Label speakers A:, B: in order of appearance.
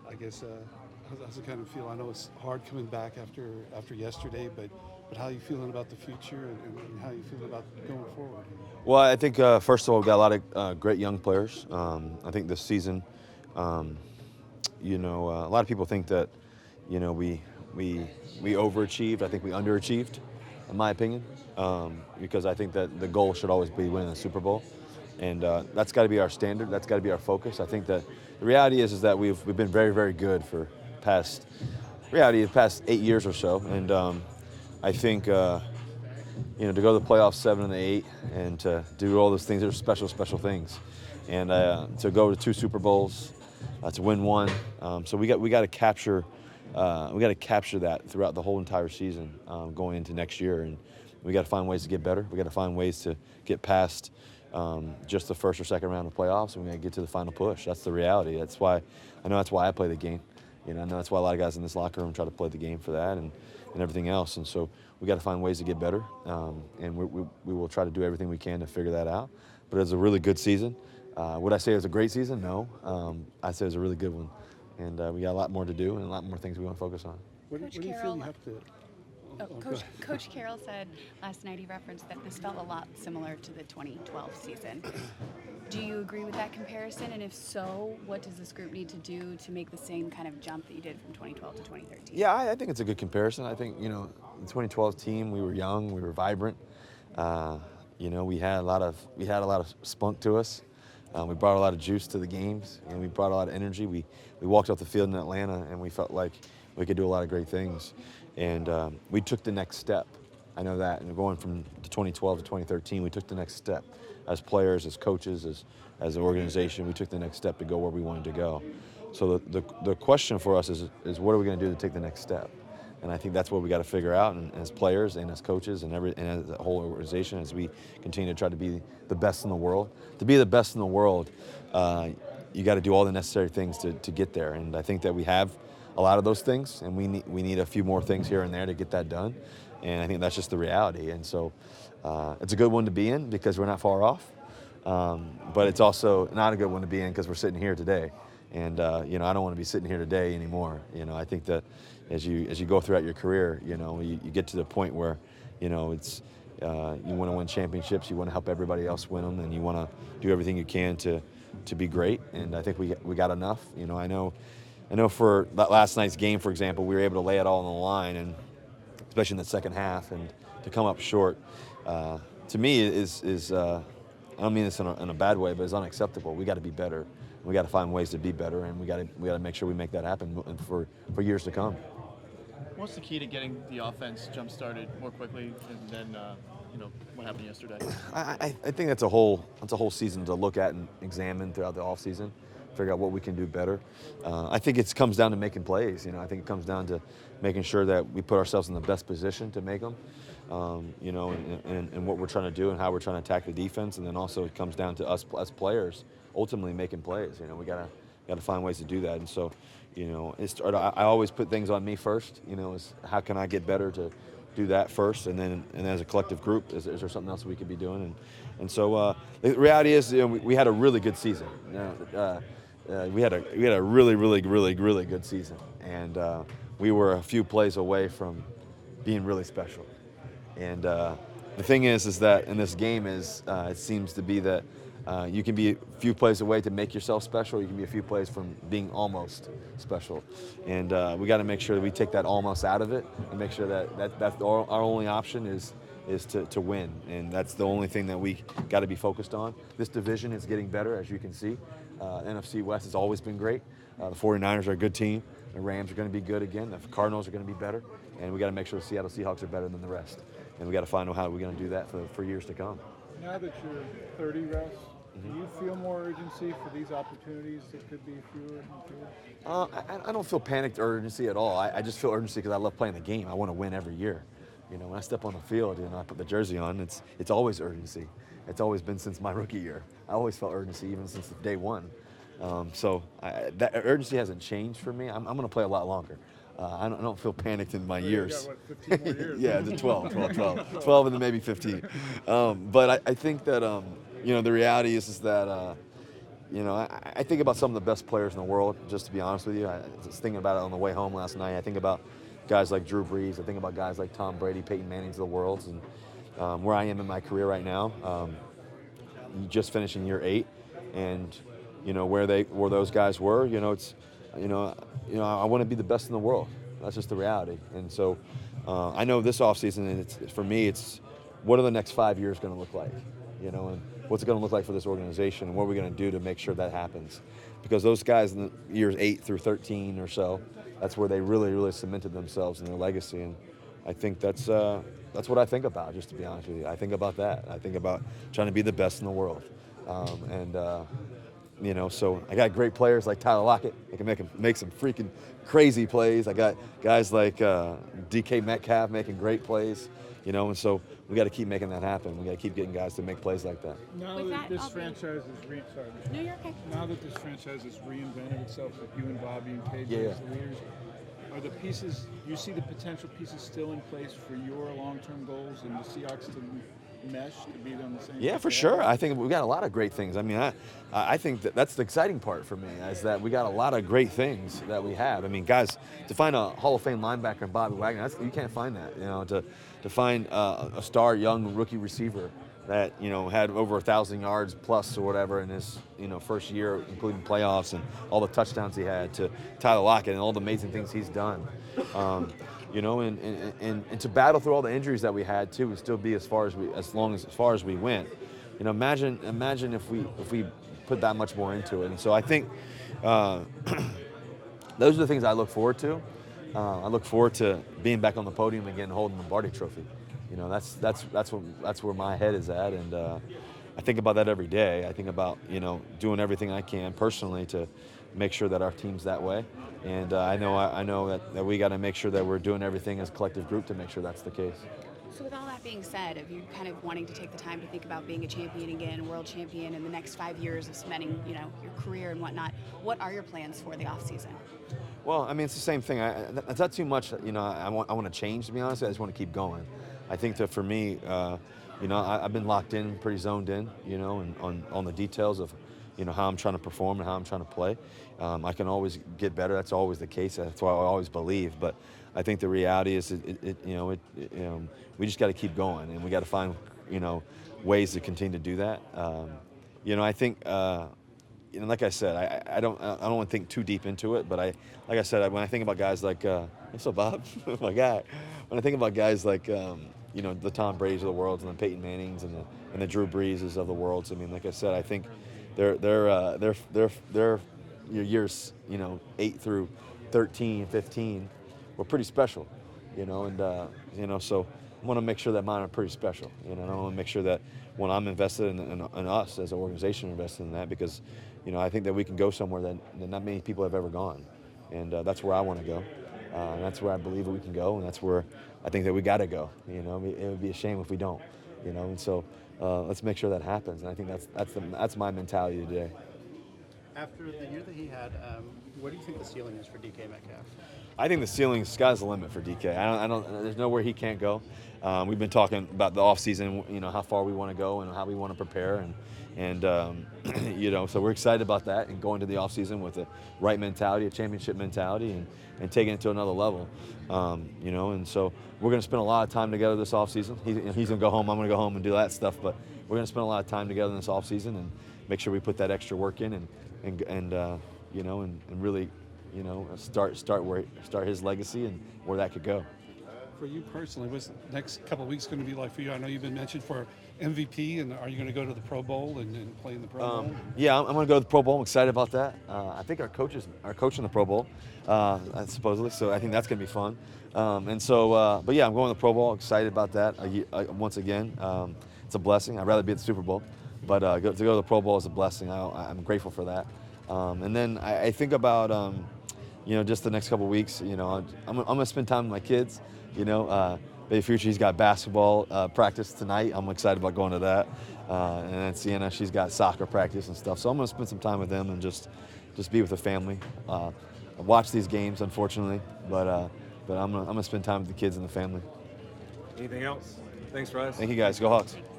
A: I guess how's it kind of feel? I know it's hard coming back after yesterday, but how are you feeling about the future and how are you feeling about going forward?
B: Well, I think first of all, we've got a lot of great young players. I think this season, um, a lot of people think that, we we overachieved. I think we underachieved, in my opinion, because I think that the goal should always be winning the Super Bowl, and that's got to be our standard. That's got to be our focus. I think that the reality is that we've been very very good for past the past 8 years or so, and I think. To go to the playoffs 7 and 8 and to do all those things are special things, and to go to 2 Super Bowls, to win one. So we got to capture that throughout the whole entire season, going into next year, and we got to find ways to get better. We got to find ways to get past just the first or second round of playoffs, and we got to get to the final push. That's the reality. That's why I play the game. I know that's why a lot of guys in this locker room try to play the game for that and everything else. And so we got to find ways to get better, and we will try to do everything we can to figure that out. But it was a really good season. Would I say it was a great season? No. I'd say it was a really good one. And we got a lot more to do and a lot more things we want to focus on.
A: What do you feel you have to?
C: Coach Carroll said last night, he referenced that this felt a lot similar to the 2012 season. Do you agree with that comparison? And if so, what does this group need to do to make the same kind of jump that you did from 2012 to 2013?
B: Yeah, I think it's a good comparison. I think, the 2012 team, we were young, we were vibrant. We had a lot of spunk to us. We brought a lot of juice to the games, and we brought a lot of energy. We walked off the field in Atlanta, and we felt like we could do a lot of great things. And we took the next step. I know that. And going from 2012 to 2013, we took the next step. As players, as coaches, as an organization, we took the next step to go where we wanted to go. So the question for us is what are we going to do to take the next step? And I think that's what we got to figure out, and as players and as coaches and as a whole organization, as we continue to try to be the best in the world. To be the best in the world, you got to do all the necessary things to get there. And I think that we have a lot of those things, and we need a few more things here and there to get that done. And I think that's just the reality. And so it's a good one to be in because we're not far off. But it's also not a good one to be in because we're sitting here today. And I don't want to be sitting here today anymore. I think that as you go throughout your career, you get to the point where, it's you want to win championships, you want to help everybody else win them, and you want to do everything you can to be great. And I think we got enough. I know for that last night's game, for example, we were able to lay it all on the line, and especially in the second half, and to come up short, to me is I don't mean this in a bad way, but it's unacceptable. We got to be better. We got to find ways to be better, and we got to make sure we make that happen for years to come.
D: What's the key to getting the offense jump started more quickly than what happened yesterday?
B: I think that's a whole season to look at and examine throughout the offseason, figure out what we can do better. I think it comes down to making plays. I think it comes down to making sure that we put ourselves in the best position to make them. And what we're trying to do and how we're trying to attack the defense, and then also it comes down to us as players ultimately making plays. We gotta find ways to do that, and so I always put things on me first. Is how can I get better to do that first, and then as a collective group, is there something else we could be doing? And so the reality is, we had a really good season. We had a really good season, and we were a few plays away from being really special. And the thing is that in this game it seems to be that you can be a few plays away to make yourself special. You can be a few plays from being almost special. And we got to make sure that we take that almost out of it and make sure that's our only option is to win. And that's the only thing that we got to be focused on. This division is getting better, as you can see. NFC West has always been great. The 49ers are a good team. The Rams are going to be good again. The Cardinals are going to be better. And we got to make sure the Seattle Seahawks are better than the rest. And we got to find out how we're going to do that for years to come.
E: Now that you're 30, Russ, do you feel more urgency for these opportunities that could be fewer and fewer?
B: I don't feel panicked or urgency at all. I just feel urgency because I love playing the game. I want to win every year. When I step on the field, I put the jersey on, it's always urgency. It's always been since my rookie year. I always felt urgency even since day one. So that urgency hasn't changed for me. I'm going to play a lot longer. I don't feel panicked in my years.
E: You got, 15 more years?
B: Yeah, the 12 and then maybe 15. But I think that, the reality is that I think about some of the best players in the world, just to be honest with you. I was thinking about it on the way home last night. I think about guys like Drew Brees. I think about guys like Tom Brady, Peyton Manning of the world, and where I am in my career right now, just finishing year 8, and where those guys were. I want to be the best in the world. That's just the reality. And so I know this offseason, and for me, it's what are the next 5 years going to look like, and what's it going to look like for this organization, and what are we going to do to make sure that happens? Because those guys in the years 8 through 13 or so, that's where they really, really cemented themselves and their legacy. And I think that's what I think about, just to be honest with you. I think about that. I think about trying to be the best in the world. So I got great players like Tyler Lockett. They can make some freaking crazy plays. I got guys like DK Metcalf making great plays, and so we got to keep making that happen. We got to keep getting guys to make plays like that.
E: Now
C: With
E: that
C: that,
E: this franchise is sorry.
C: No, you're okay.
E: Now that this franchise has reinvented itself with you and Bobby and KJ
B: Yeah.
E: as the leaders, are the pieces, you see the potential pieces still in place for your long-term goals and the Seahawks to mesh, to be on the same
B: Yeah,
E: page?
B: for sure. I think we got a lot of great things. I mean, I think that's the exciting part for me, is that we got a lot of great things that we have. I mean, guys, to find a Hall of Fame linebacker in Bobby Wagner, you can't find that. To find a star young rookie receiver that had over 1,000 yards plus or whatever in his first year, including playoffs and all the touchdowns he had, to Tyler Lockett and all the amazing things he's done. And to battle through all the injuries that we had too, and still be as far as we went. Imagine if we put that much more into it. And so I think those are the things I look forward to. I look forward to being back on the podium again, holding the Lombardi Trophy. That's where my head is at, and I think about that every day. I think about doing everything I can personally to make sure that our team's that way. And I know that we got to make sure that we're doing everything as a collective group to make sure that's the case.
C: So with all that being said, of you kind of wanting to take the time to think about being a champion again, world champion in the next 5 years of cementing, your career and whatnot, what are your plans for the offseason?
B: Well, I mean, it's the same thing. It's not too much, I want to change, to be honest. I just want to keep going. I think that for me, I've been locked in, pretty zoned in, and on the details of, how I'm trying to perform and how I'm trying to play. I can always get better. That's always the case. That's why I always believe. But I think the reality is, we just got to keep going, and we got to find, ways to continue to do that. I think, like I said, I don't want to think too deep into it. But like I said, when I think about guys like, what's up, Bob? My guy. When I think about guys like, the Tom Brady's of the world and the Peyton Mannings and the Drew Breeses of the world. I mean, like I said, I think they're your years, 8 through 13, 15 were pretty special, so I want to make sure that mine are pretty special, I want to make sure that when I'm invested in us as an organization invested in that, because, I think that we can go somewhere that not many people have ever gone, and that's where I want to go, and that's where I believe that we can go, and that's where I think that we got to go, it would be a shame if we don't, and so let's make sure that happens, and I think that's my mentality today.
F: After the year that he had, what do you think the ceiling is for DK Metcalf?
B: I think the ceiling, sky's the limit for DK. There's nowhere he can't go. We've been talking about the offseason, how far we want to go and how we want to prepare, and so we're excited about that and going to the offseason with the right mentality, a championship mentality, and taking it to another level. And so we're going to spend a lot of time together this offseason. He's going to go home, I'm going to go home and do that stuff, but we're going to spend a lot of time together in this offseason and make sure we put that extra work in and really, start his legacy and where that could go.
A: For you personally, what's the next couple of weeks going to be like for you? I know you've been mentioned for MVP, and are you going to go to the Pro Bowl and play in the Pro Bowl?
B: Yeah, I'm going to go to the Pro Bowl. I'm excited about that. I think our coach in the Pro Bowl, supposedly, so I think that's going to be fun. But yeah, I'm going to the Pro Bowl. Excited about that. Once again, it's a blessing. I'd rather be at the Super Bowl, but to go to the Pro Bowl is a blessing. I'm grateful for that. And then I think about, just the next couple of weeks. I'm going to spend time with my kids. Baby Future, he's got basketball practice tonight. I'm excited about going to that. And then Sienna, she's got soccer practice and stuff. So I'm going to spend some time with them and just be with the family. Watch these games, unfortunately, but I'm going to spend time with the kids and the family.
G: Anything else? Thanks, Russ.
B: Thank you, guys. Go Hawks.